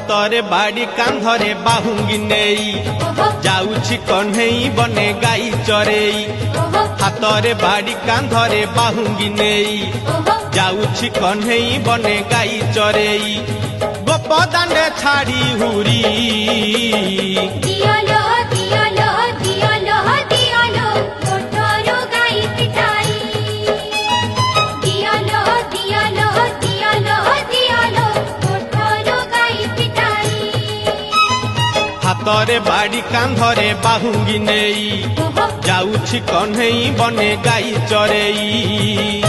हातरे बाड़ी कांधरे बाहुंगी नेई जाउछि कन्हई बने गाई चरेई हातरे बाड़ी कांधरे बाहुंगी नेई जाउछि कन्हई बने गाई चरेई गोपदांडे छाड़ी हुरी दियालो दियालो दियालो दियालो मोटरो गाई पिटाई दियालो दियालो दियालो दियालो मोटरो गाई पिटाई हातरे बाड़ी कांधरे बाहुंगी नेई जाउछि कन्हई बने गाई चरेई।